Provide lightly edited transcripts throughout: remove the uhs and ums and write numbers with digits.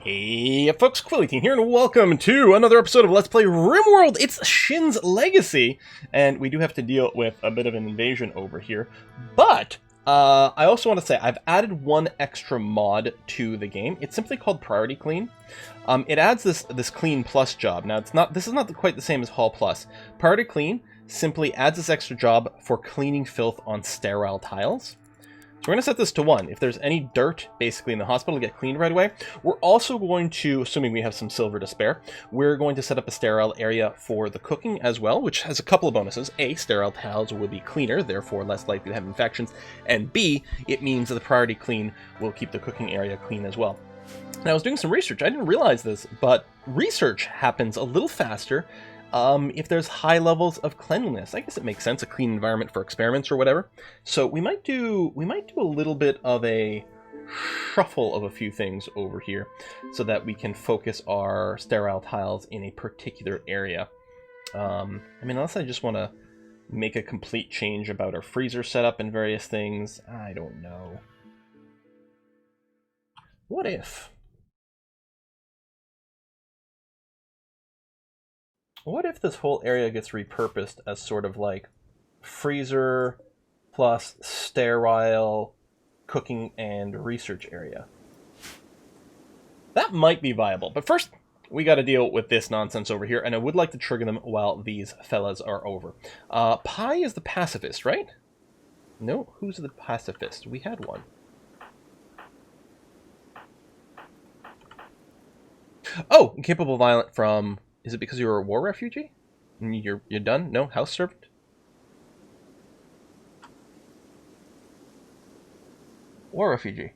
Hey folks, Quilly here, and welcome to another episode of Let's Play Rimworld! It's Shin's Legacy, and we do have to deal with a bit of an invasion over here, but I also want to say I've added one extra mod to the game. It's simply called Priority Clean. It adds this Clean Plus job. Now, this is not quite the same as Haul Plus. Priority Clean simply adds this extra job for cleaning filth on sterile tiles. So we're going to set this to 1. If there's any dirt, basically, in the hospital, get cleaned right away. We're also going to, assuming we have some silver to spare, we're going to set up a sterile area for the cooking as well, which has a couple of bonuses. A, sterile tiles will be cleaner, therefore less likely to have infections. And B, it means that the priority clean will keep the cooking area clean as well. Now, I was doing some research. I didn't realize this, but research happens a little faster if there's high levels of cleanliness. I guess it makes sense, a clean environment for experiments or whatever. So we might do a little bit of a shuffle of a few things over here so that we can focus our sterile tiles in a particular area. I mean, unless I just want to make a complete change about our freezer setup and various things, I don't know. What if? What if this whole area gets repurposed as sort of like freezer plus sterile cooking and research area? That might be viable, but first we got to deal with this nonsense over here, and I would like to trigger them while these fellas are over. Pi is the pacifist, right? No, who's the pacifist? We had one. Oh, incapable violent from... Is it because you were a war refugee? You're done? No? House servant? War refugee.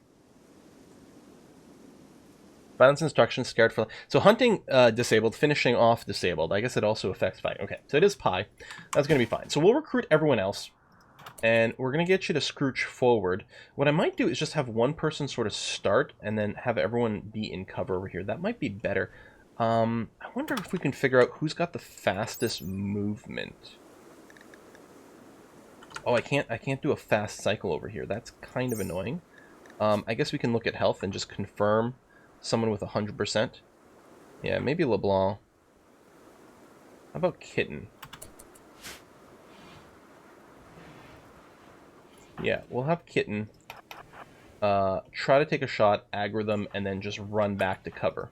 Violence instructions, scared for... So hunting disabled, finishing off disabled. I guess it also affects fight. Okay, so it is Pi. That's going to be fine. So we'll recruit everyone else. And we're going to get you to scrooch forward. What I might do is just have one person sort of start and then have everyone be in cover over here. That might be better. I wonder if we can figure out who's got the fastest movement. Oh, I can't do a fast cycle over here. That's kind of annoying. I guess we can look at health and just confirm someone with 100%. Yeah, maybe LeBlanc. How about Kitten? Yeah, we'll have Kitten try to take a shot, aggro them, and then just run back to cover.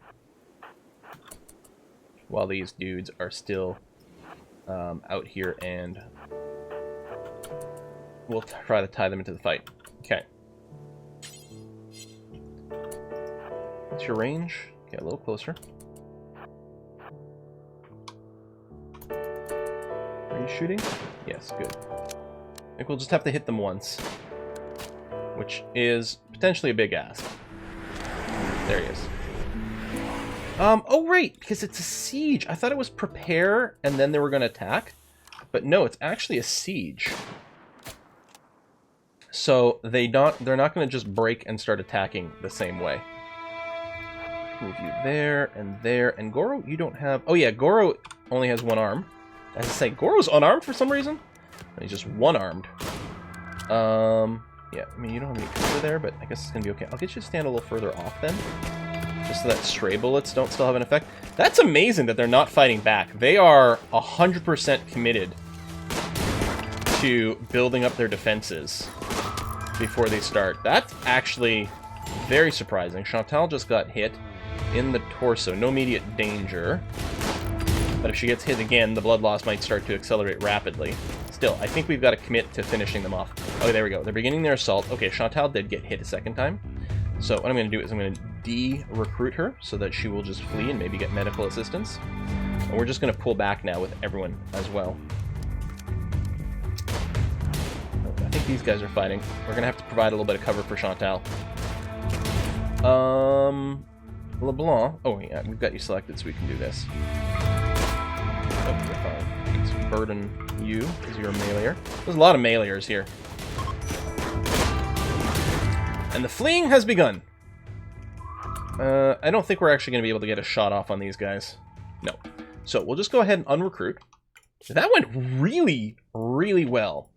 While these dudes are still out here, and we'll try to tie them into the fight. Okay. What's your range? Okay, a little closer. Are you shooting? Yes, good. I think we'll just have to hit them once, which is potentially a big ask. There he is. Oh, right, because it's a siege. I thought it was prepare, and then they were going to attack. But no, it's actually a siege. So they're not going to just break and start attacking the same way. Move you there, and Goro, you don't have... Oh, yeah, Goro only has one arm. As I say, Goro's unarmed for some reason. He's just one-armed. Yeah, I mean, you don't have any cover there, but I guess it's going to be okay. I'll get you to stand a little further off, then. Just so that stray bullets don't still have an effect. That's amazing that they're not fighting back. They are 100% committed to building up their defenses before they start. That's actually very surprising. Chantal just got hit in the torso. No immediate danger. But if she gets hit again, the blood loss might start to accelerate rapidly. Still, I think we've got to commit to finishing them off. Oh, there we go. They're beginning their assault. Okay, Chantal did get hit a second time. So what I'm going to do is I'm going to de-recruit her so that she will just flee and maybe get medical assistance. And we're just going to pull back now with everyone as well. I think these guys are fighting. We're going to have to provide a little bit of cover for Chantal. LeBlanc. Oh, yeah, we've got you selected so we can do this. Oh, you're fine. Let's burden you because you're a meleeer. There's a lot of meleeers here. And the fleeing has begun. I don't think we're actually going to be able to get a shot off on these guys. No. So we'll just go ahead and unrecruit. That went really, really well.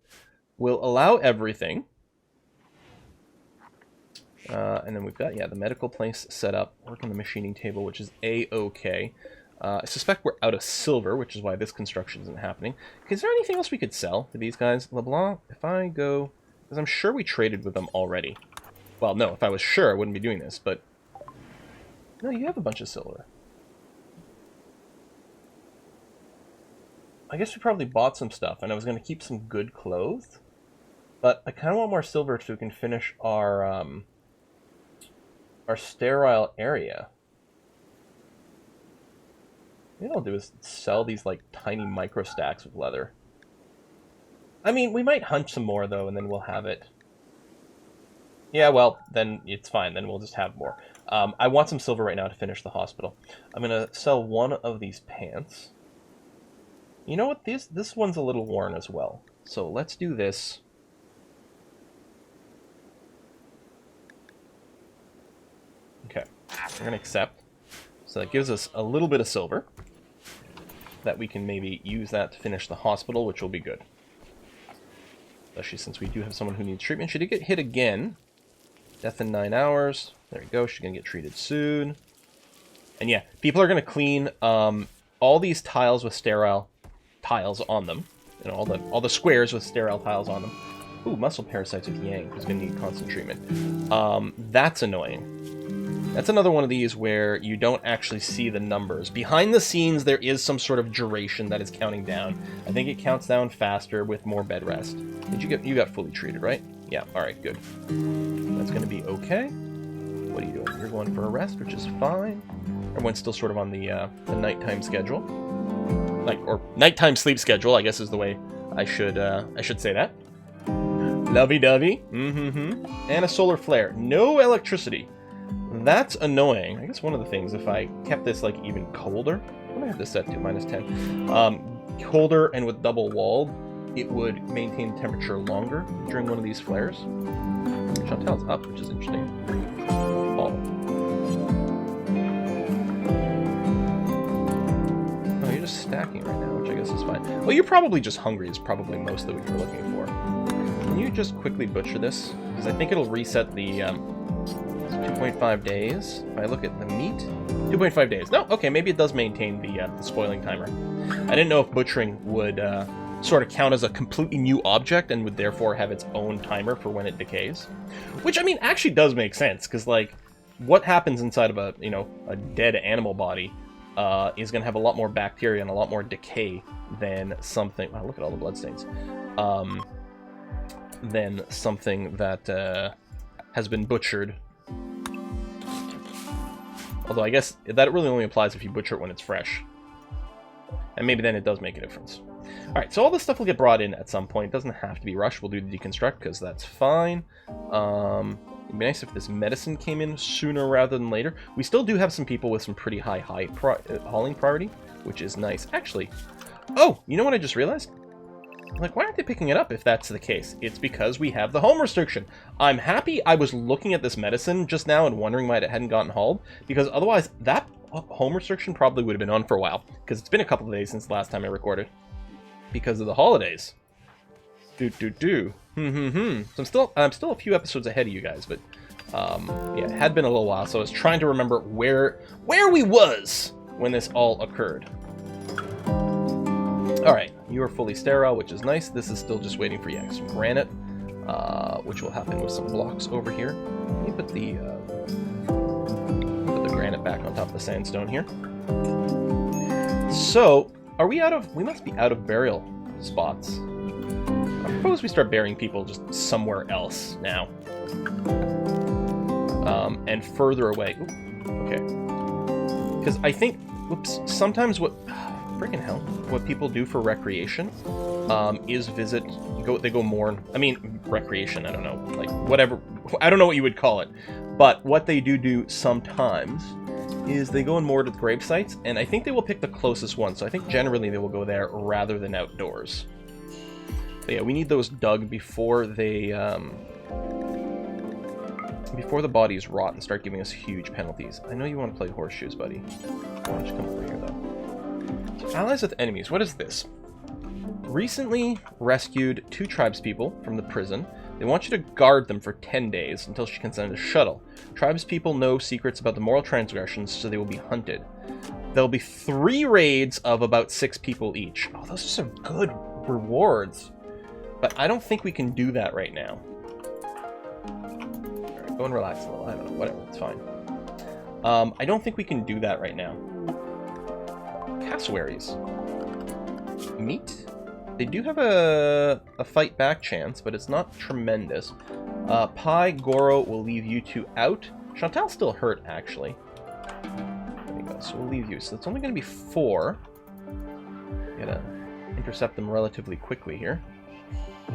We'll allow everything. And then we've got, yeah, the medical place set up, work on the machining table, which is A-okay. I suspect we're out of silver, which is why this construction isn't happening. Is there anything else we could sell to these guys? LeBlanc, if I go... Because I'm sure we traded with them already. Well, no, if I was sure, I wouldn't be doing this, but... No, you have a bunch of silver. I guess we probably bought some stuff, and I was going to keep some good clothes. But I kind of want more silver so we can finish our sterile area. Maybe what I'll do is sell these, like, tiny micro stacks of leather. I mean, we might hunt some more, though, and then we'll have it. Yeah, well, then it's fine. Then we'll just have more. I want some silver right now to finish the hospital. I'm going to sell one of these pants. You know what? This one's a little worn as well. So let's do this. Okay. We're going to accept. So that gives us a little bit of silver. That we can maybe use that to finish the hospital, which will be good. Especially since we do have someone who needs treatment. She did get hit again. Death in 9 hours. There we go. She's going to get treated soon. And yeah, people are going to clean all these tiles with sterile tiles on them. You know, all the squares with sterile tiles on them. Ooh, muscle parasites with Yang, who's going to need constant treatment. That's annoying. That's another one of these where you don't actually see the numbers. Behind the scenes, there is some sort of duration that is counting down. I think it counts down faster with more bed rest. You got fully treated, right? Yeah, alright, good. That's going to be okay. What are you doing? You're going for a rest, which is fine. Everyone's still sort of on the nighttime schedule. Or nighttime sleep schedule, I guess is the way I should say that. Lovey-dovey. And a solar flare. No electricity. That's annoying. I guess one of the things, if I kept this, like, even colder... What do I have this set to? -10. Colder and with double walled, it would maintain temperature longer during one of these flares. Chantel's up, which is interesting. Oh. Oh, you're just stacking right now, which I guess is fine. Well, you're probably just hungry is probably most of what you're looking for. Can you just quickly butcher this? Because I think it'll reset the... 2.5 days. If I look at the meat, 2.5 days. No, okay, maybe it does maintain the spoiling timer. I didn't know if butchering would sort of count as a completely new object and would therefore have its own timer for when it decays. Which, I mean, actually does make sense, because, like, what happens inside of a dead animal body is going to have a lot more bacteria and a lot more decay than something... Wow, look at all the bloodstains. Than something that has been butchered. Although I guess that really only applies if you butcher it when it's fresh. And maybe then it does make a difference. Alright, so all this stuff will get brought in at some point. It doesn't have to be rushed. We'll do the deconstruct because that's fine. It'd be nice if this medicine came in sooner rather than later. We still do have some people with some pretty high hauling priority, which is nice. Actually, oh, you know what I just realized? Like, why aren't they picking it up if that's the case? It's because we have the home restriction. I'm happy I was looking at this medicine just now and wondering why it hadn't gotten hauled, because otherwise that home restriction probably would have been on for a while, because it's been a couple of days since the last time I recorded. Because of the holidays. So I'm still a few episodes ahead of you guys, but yeah, it had been a little while, so I was trying to remember where we was when this all occurred. Alright, you are fully sterile, which is nice. This is still just waiting for some granite, which will happen with some blocks over here. Let me put the granite back on top of the sandstone here. So, are we out of... We must be out of burial spots. I propose we start burying people just somewhere else now. And further away. Ooh, okay. Because I think... Oops. Sometimes what... Freaking hell. What people do for recreation is visit... They go mourn... I mean, recreation, I don't know. Like, whatever... I don't know what you would call it. But what they do sometimes is they go and moor to the grave sites, and I think they will pick the closest one. So I think generally they will go there rather than outdoors. But yeah, we need those dug before they... before the bodies rot and start giving us huge penalties. I know you want to play horseshoes, buddy. Why don't you come over here, though? So, allies with enemies. What is this? Recently rescued 2 tribespeople from the prison. They want you to guard them for 10 days until she can send a shuttle. Tribespeople know secrets about the moral transgressions, so they will be hunted. There'll be 3 raids of about 6 people each. Oh, those are some good rewards. But I don't think we can do that right now. Alright, go and relax a little. I don't know, whatever, it's fine. I don't think we can do that right now. Cassowaries. Meat? They do have a fight back chance, but it's not tremendous. Pi, Goro will leave you 2 out. Chantal's still hurt, actually. There you go, so we'll leave you. So it's only going to be 4. Gotta intercept them relatively quickly here. I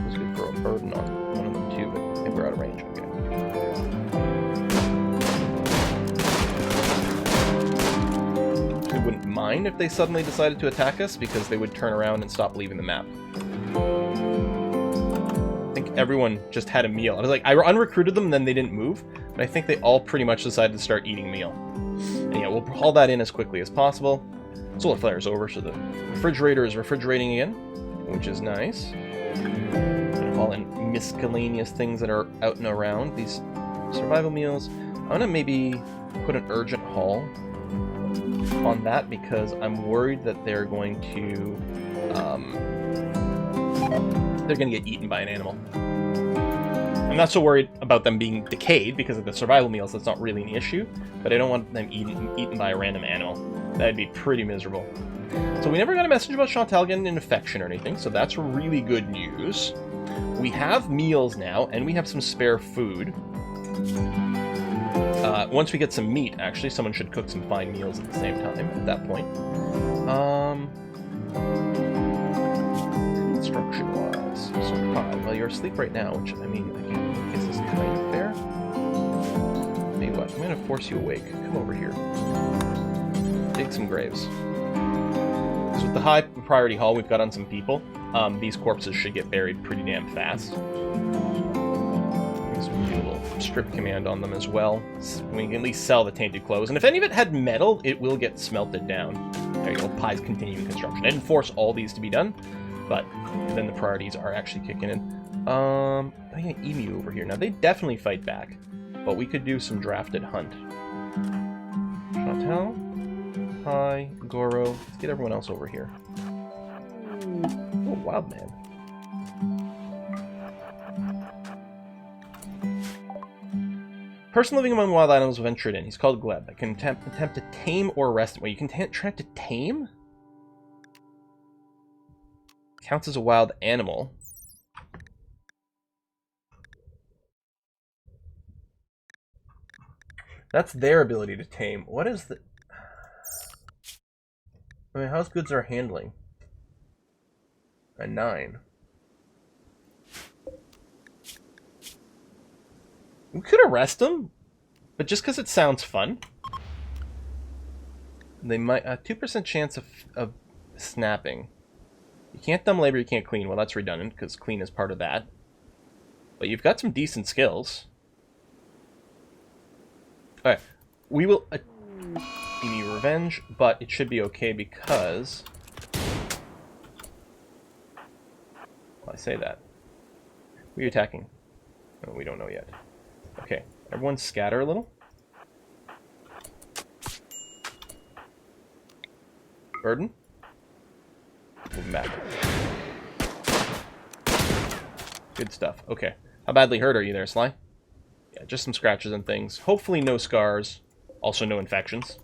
was going to throw a burden on one of them too, but I think we're out of range. Okay. I wouldn't mind if they suddenly decided to attack us, because they would turn around and stop leaving the map. I think everyone just had a meal. I was like, I unrecruited them, and then they didn't move, but I think they all pretty much decided to start eating meal. And yeah, we'll haul that in as quickly as possible. Solar flare is over, so the refrigerator is refrigerating again, which is nice. And haul in miscellaneous things that are out and around. These survival meals. I'm gonna maybe put an urgent haul on that, because I'm worried that they're going to get eaten by an animal. I'm not so worried about them being decayed because of the survival meals. That's not really an issue, but I don't want them eaten by a random animal. That'd be pretty miserable. So we never got a message about Chantal getting an infection or anything, so that's really good news. We have meals now, and we have some spare food. Once we get some meat, actually, someone should cook some fine meals at the same time at that point. Construction-wise, so well, you're asleep right now, which, I mean, I guess is kind of fair. Maybe what? I'm going to force you awake. Come over here. Dig some graves. So with the high priority haul we've got on some people, these corpses should get buried pretty damn fast. So we do a little strip command on them as well. So we can at least sell the tainted clothes. And if any of it had metal, it will get smelted down. There you go, Pi's continuing construction. I didn't force all these to be done, but then the priorities are actually kicking in. I think an emu over here. Now, they definitely fight back, but we could do some drafted hunt. Chantal, Pi, Goro. Let's get everyone else over here. Oh, wild man. Person living among wild animals ventured in. He's called Gleb. I can attempt to tame or arrest him. Wait, you can try to tame? Counts as a wild animal. That's their ability to tame. What is the... I mean, how's goods are handling? A 9. We could arrest them, but just because it sounds fun. They might... 2% chance of snapping. You can't dumb labor, you can't clean. Well, that's redundant, because clean is part of that. But you've got some decent skills. Alright, we will... Emu revenge, but it should be okay because... Well, I say that. Who are you attacking? Oh, we don't know yet. Okay, everyone scatter a little. Burden. Move him back. Good stuff. Okay. How badly hurt are you there, Sly? Yeah, just some scratches and things. Hopefully no scars. Also no infections.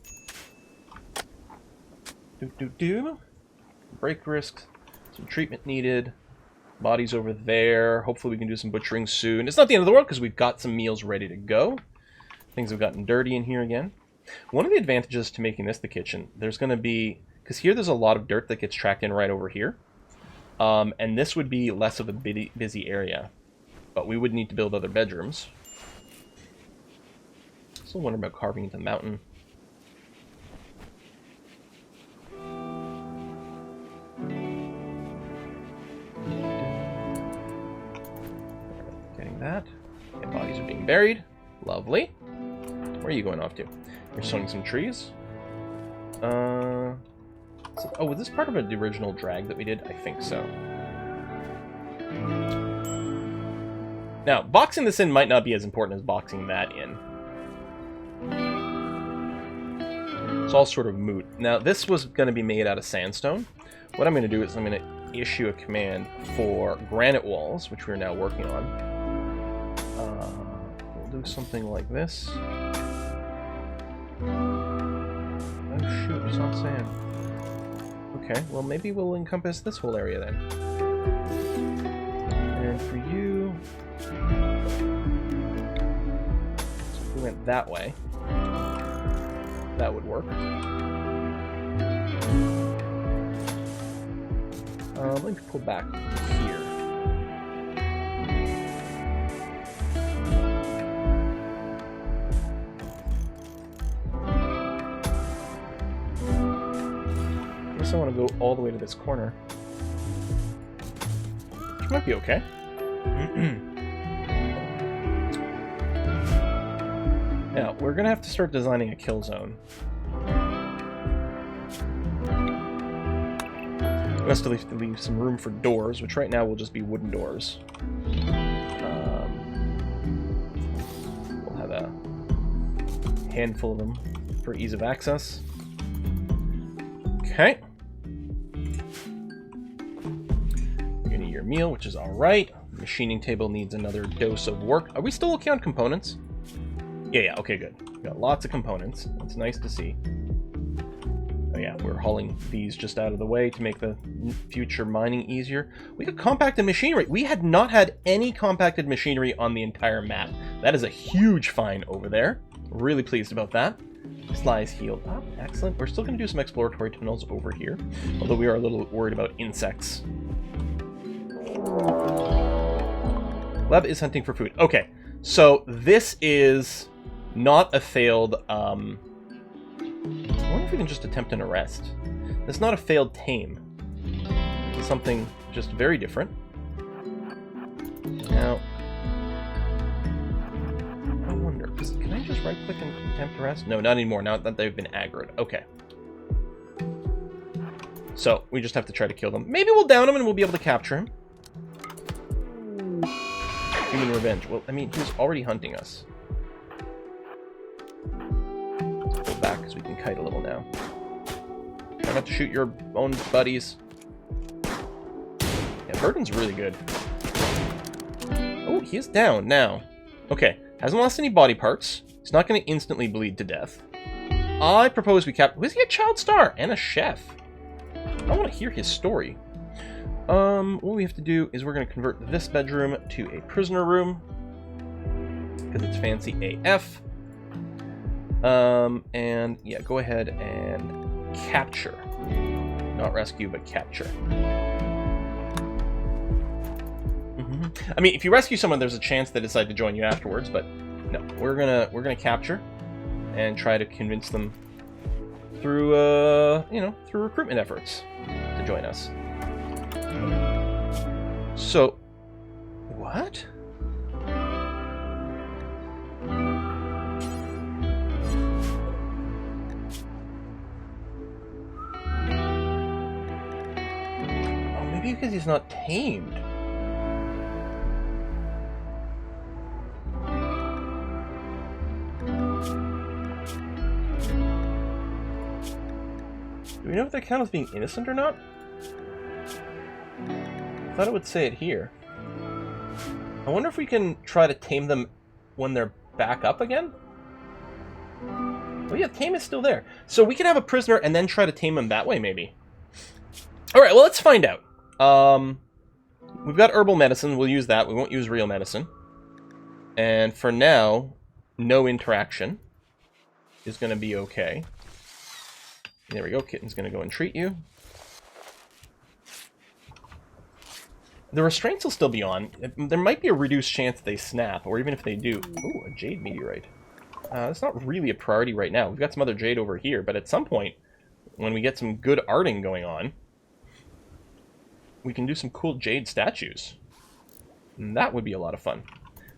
Break risks. Some treatment needed. Bodies over there. Hopefully we can do some butchering soon. It's not the end of the world because we've got some meals ready to go. Things have gotten dirty in here again. One of the advantages to making this the kitchen, there's going to be... Because here there's a lot of dirt that gets tracked in right over here. And this would be less of a busy area. But we would need to build other bedrooms. Still wonder about carving into the mountain. Getting that. Yeah, bodies are being buried. Lovely. Where are you going off to? You're sowing some trees. So, oh, was this part of the original drag that we did? I think so. Now, boxing this in might not be as important as boxing that in. It's all sort of moot. Now, this was going to be made out of sandstone. What I'm going to do is I'm going to issue a command for granite walls, which we're now working on. We'll do something like this. Oh shoot, it's not sand. Okay, well maybe we'll encompass this whole area then. And for you... So if we went that way, that would work. Let me pull back here. I guess I want to go all the way to this corner. Which might be okay. Now, we're going to have to start designing a kill zone. We have to leave some room for doors, which right now will just be wooden doors. We'll have a handful of them for ease of access. Okay. You're gonna eat your meal, which is alright. Machining table needs another dose of work. Are we still okay on components? Yeah, okay, good. We've got lots of components. That's nice to see. Oh yeah, we're hauling these just out of the way to make the future mining easier. We got compacted machinery. We had not had any compacted machinery on the entire map. That is a huge find over there. Really pleased about that. Sly is healed up. Excellent. We're still going to do some exploratory tunnels over here, although we are a little worried about insects. Lab is hunting for food. Okay, so this is not a failed... I wonder if we can just attempt an arrest. It's not a failed tame. It's something just very different. Now, I wonder, can I just right-click and attempt arrest? No, not anymore, now that they've been aggroed. Okay. So, we just have to try to kill them. Maybe we'll down him and we'll be able to capture him. Human revenge. Well, I mean, he's already hunting us. Let's go back because we can kite a little now. Try not to shoot your own buddies. Yeah, Burden's really good. Oh, he is down now. Okay, hasn't lost any body parts. He's not going to instantly bleed to death. I propose we Was he a child star and a chef? I want to hear his story. What we have to do is we're going to convert this bedroom to a prisoner room because it's fancy AF. And yeah, go ahead and capture. Not rescue, but capture. I mean, if you rescue someone, there's a chance they decide to join you afterwards, but no, we're gonna capture and try to convince them through through recruitment efforts to join us. So, what? Oh, maybe because he's not tamed. Do we know if they count as being innocent or not? I thought it would say it here. I wonder if we can try to tame them when they're back up again? Oh yeah, tame is still there. So we can have a prisoner and then try to tame him that way, maybe. Alright, well, let's find out. We've got herbal medicine. We'll use that. We won't use real medicine. And for now, no interaction is going to be okay. There we go. Kitten's going to go and treat you. The restraints will still be on. There might be a reduced chance they snap, or even if they do... Ooh, a jade meteorite. That's not really a priority right now. We've got some other jade over here, but at some point, when we get some good arting going on, we can do some cool jade statues. And that would be a lot of fun.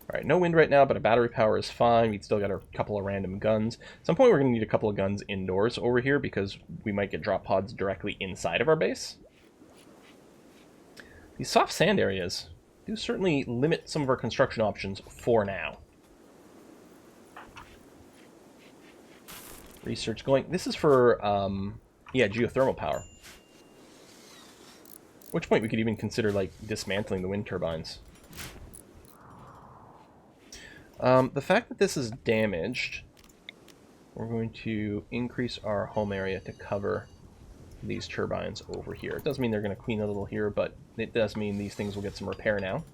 Alright, no wind right now, but a battery power is fine. We've still got a couple of random guns. At some point, we're going to need a couple of guns indoors over here, because we might get drop pods directly inside of our base. These soft sand areas do certainly limit some of our construction options for now. Research going. This is for, yeah, geothermal power. At which point we could even consider, like, dismantling the wind turbines. The fact that this is damaged, we're going to increase our home area to cover these turbines over here. It does mean they're going to clean a little here, but it does mean these things will get some repair now.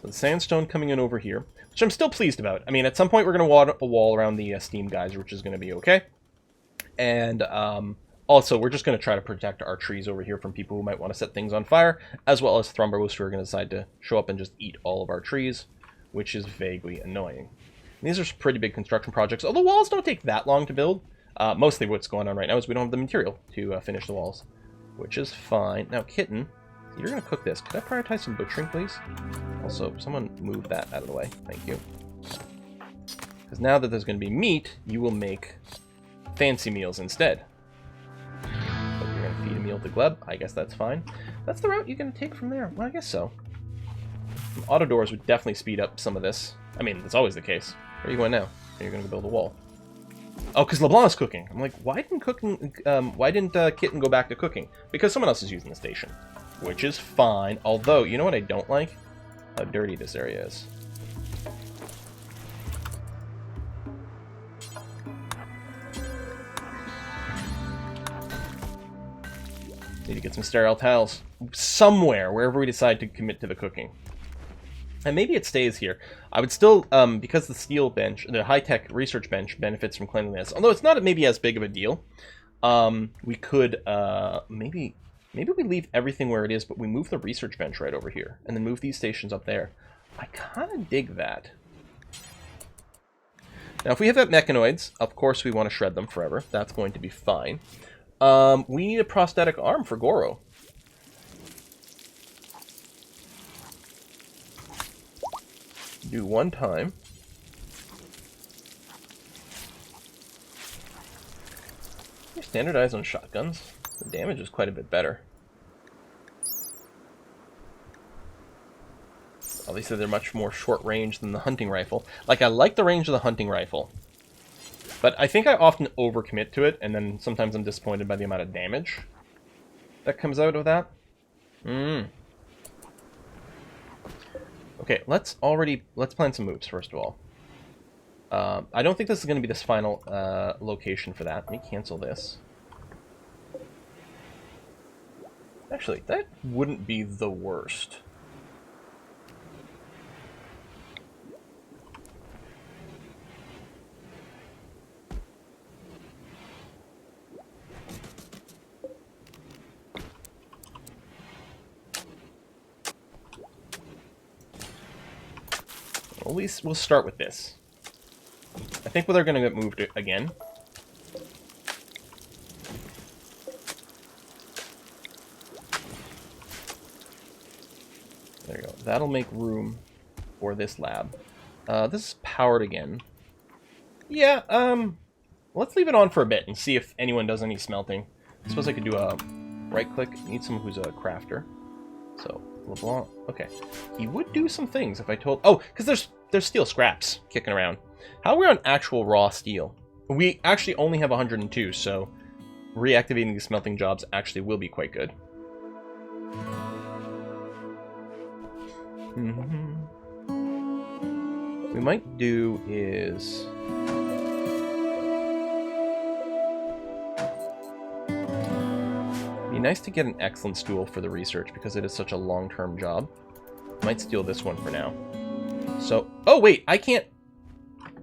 So the sandstone coming in over here, which I'm still pleased about. I mean, at some point we're going to wad a wall around the steam geyser, which is going to be okay. And also, we're just going to try to protect our trees over here from people who might want to set things on fire, as well as Thrumbos who are going to decide to show up and just eat all of our trees, which is vaguely annoying. And these are some pretty big construction projects, although walls don't take that long to build. Mostly what's going on right now is we don't have the material to finish the walls, which is fine. Now, Kitten, you're going to cook this. Could I prioritize some butchering, please? Also, someone move that out of the way. Thank you. Because now that there's going to be meat, you will make fancy meals instead. But you're going to feed a meal to Gleb. I guess that's fine. That's the route you're going to take from there. Well, I guess so. Some auto doors would definitely speed up some of this. I mean, that's always the case. Where are you going now? You're going to build a wall. Oh, because LeBlanc's cooking. I'm like, why didn't Kitten go back to cooking? Because someone else is using the station. Which is fine. Although, you know what I don't like? How dirty this area is. Need to get some sterile tiles somewhere, wherever we decide to commit to the cooking. And maybe it stays here. I would still, because the steel bench, the high-tech research bench benefits from cleanliness, although it's not maybe as big of a deal, we could, maybe we leave everything where it is, but we move the research bench right over here, and then move these stations up there. I kind of dig that. Now, if we have mechanoids, of course we want to shred them forever. That's going to be fine. We need a prosthetic arm for Goro. Do one time. You're standardized on shotguns. The damage is quite a bit better. Obviously, they're much more short range than the hunting rifle. Like, I like the range of the hunting rifle, but I think I often overcommit to it, and then sometimes I'm disappointed by the amount of damage that comes out of that. Okay, let's plan some moves, first of all. I don't think this is going to be this final location for that. Let me cancel this. Actually, that wouldn't be the worst. At least we'll start with this. I think they're going to get moved again. There you go. That'll make room for this lab. This is powered again. Yeah, let's leave it on for a bit and see if anyone does any smelting. I suppose I could do a right-click. Need someone who's a crafter. So, LeBlanc. Okay. He would do some things if I told... Oh, because there's steel scraps kicking around. How are we on actual raw steel? We actually only have 102, so reactivating these smelting jobs actually will be quite good. What we might do is... It'd be nice to get an excellent stool for the research because it is such a long-term job. Might steal this one for now. So, oh wait, I can't...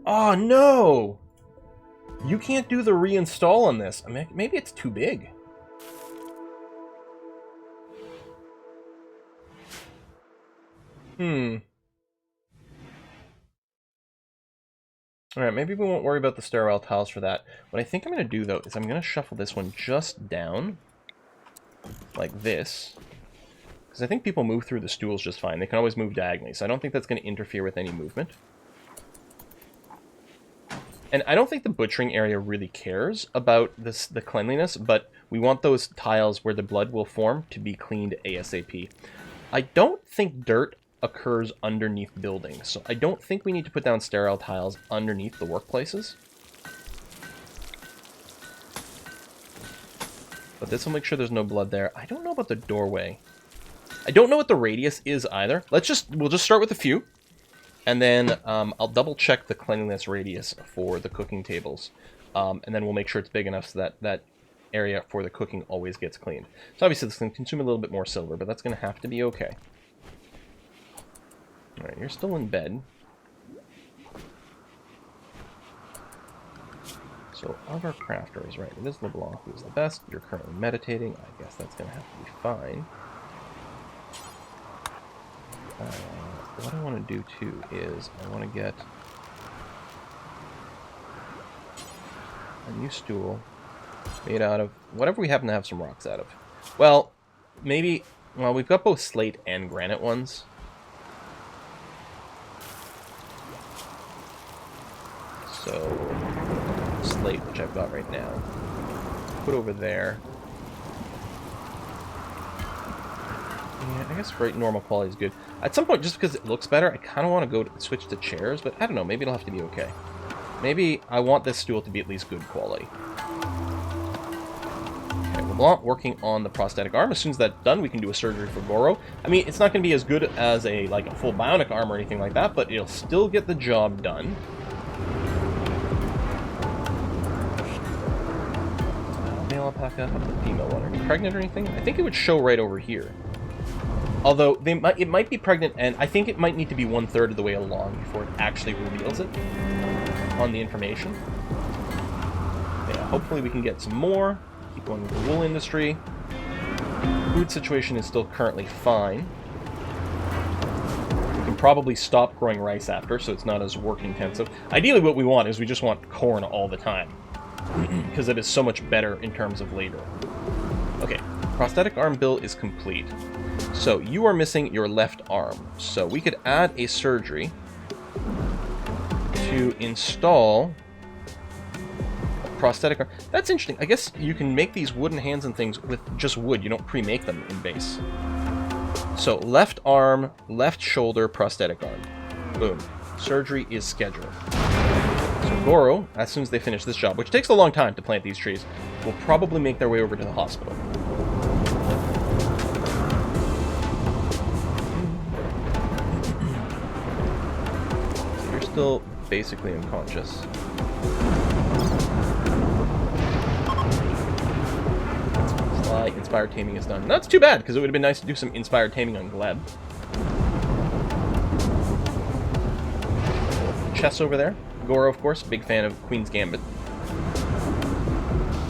Oh no! You can't do the reinstall on this. I mean, maybe it's too big. Alright, maybe we won't worry about the sterile tiles for that. What I think I'm going to do, though, is I'm going to shuffle this one just down. Like this. Because I think people move through the stools just fine. They can always move diagonally, so I don't think that's going to interfere with any movement. And I don't think the butchering area really cares about the cleanliness, but we want those tiles where the blood will form to be cleaned ASAP. I don't think dirt occurs underneath buildings, so I don't think we need to put down sterile tiles underneath the workplaces. But this will make sure there's no blood there. I don't know about the doorway. I don't know what the radius is either. We'll just start with a few, and then I'll double check the cleanliness radius for the cooking tables, and then we'll make sure it's big enough so that that area for the cooking always gets cleaned. So obviously this can consume a little bit more silver, but that's going to have to be okay. All right, you're still in bed. So of our crafters, right, it is LeBlanc who's the best. You're currently meditating. I guess that's going to have to be fine. What I want to do too is I want to get a new stool made out of whatever we happen to have some rocks out of. Well, maybe, well, we've got both slate and granite ones. So, slate, which I've got right now, put over there. Yeah, I guess right normal quality is good. At some point, just because it looks better, I kind of want to switch to chairs, but I don't know, maybe it'll have to be okay. Maybe I want this stool to be at least good quality. Okay, LeBlanc working on the prosthetic arm. As soon as that's done, we can do a surgery for Goro. I mean, it's not going to be as good as a full bionic arm or anything like that, but it'll still get the job done. Male alpaca, how about the female one? Are you pregnant or anything? I think it would show right over here. Although it might be pregnant, and I think it might need to be 1/3 of the way along before it actually reveals it on the information. Yeah, hopefully we can get some more. Keep going with the wool industry. Food situation is still currently fine. We can probably stop growing rice after, so it's not as work intensive. Ideally, what we want is we just want corn all the time, because it is so much better in terms of labor. Okay, prosthetic arm build is complete. So you are missing your left arm. So we could add a surgery to install a prosthetic arm. That's interesting. I guess you can make these wooden hands and things with just wood. You don't pre-make them in base. So left arm, left shoulder, prosthetic arm. Boom. Surgery is scheduled. So Goro, as soon as they finish this job, which takes a long time to plant these trees, will probably make their way over to the hospital. Still basically unconscious. Sly inspired taming is done. That's too bad, because it would have been nice to do some inspired taming on Gleb. Chess over there. Goro, of course, big fan of Queen's Gambit.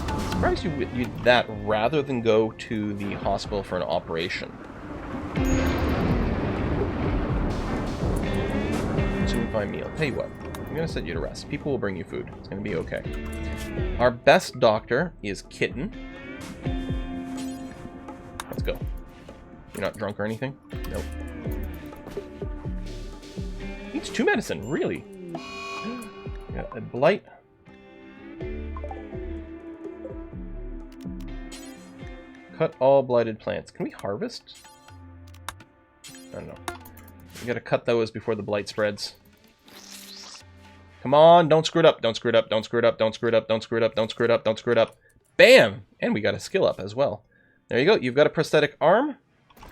I'm surprised you did that rather than go to the hospital for an operation. Fine meal. Tell you what, I'm gonna set you to rest. People will bring you food. It's gonna be okay. Our best doctor is Kitten. Let's go. You're not drunk or anything? Nope. Needs 2 medicine, really? Got a blight. Cut all blighted plants. Can we harvest? I don't know. We gotta cut those before the blight spreads. Come on, don't screw it up, don't screw it up, don't screw it up, don't screw it up, don't screw it up, don't screw it up, don't screw it up. Bam! And we got a skill up as well. There you go, you've got a prosthetic arm.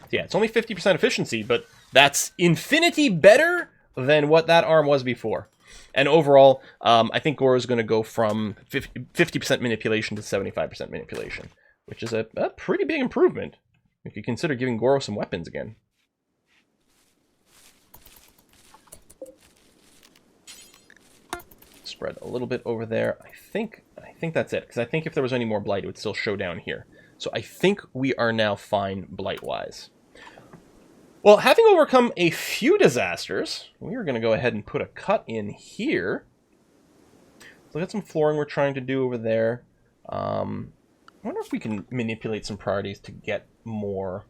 Yeah, it's only 50% efficiency, but that's infinity better than what that arm was before. And overall, I think Goro's going to go from 50% manipulation to 75% manipulation, which is a pretty big improvement. If you consider giving Goro some weapons again. Spread a little bit over there. I think that's it, because I think if there was any more blight, it would still show down here. So I think we are now fine blight-wise. Well, having overcome a few disasters, we are going to go ahead and put a cut in here. So look at some flooring we're trying to do over there. I wonder if we can manipulate some priorities to get more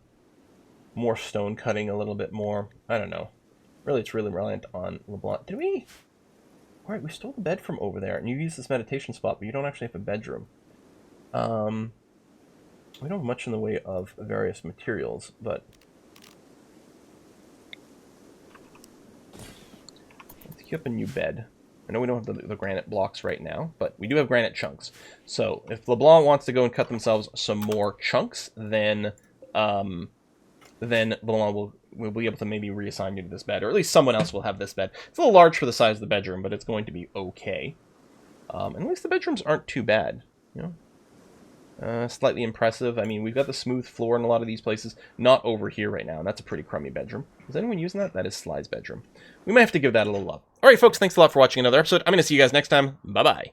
stone cutting a little bit more. I don't know. Really, it's really reliant on LeBlanc. Did we... Alright, we stole the bed from over there, and you use this meditation spot, but you don't actually have a bedroom. We don't have much in the way of various materials, but pick you up a new bed. I know we don't have the granite blocks right now, but we do have granite chunks. So if LeBlanc wants to go and cut themselves some more chunks, then LeBlanc will be able to maybe reassign you to this bed, or at least someone else will have this bed. It's a little large for the size of the bedroom, but it's going to be okay. And at least the bedrooms aren't too bad, you know. Slightly impressive. I mean, we've got the smooth floor in a lot of these places. Not over here right now, and that's a pretty crummy bedroom. Is anyone using that? That is Sly's bedroom. We might have to give that a little love. Alright, folks, thanks a lot for watching another episode. I'm going to see you guys next time. Bye-bye.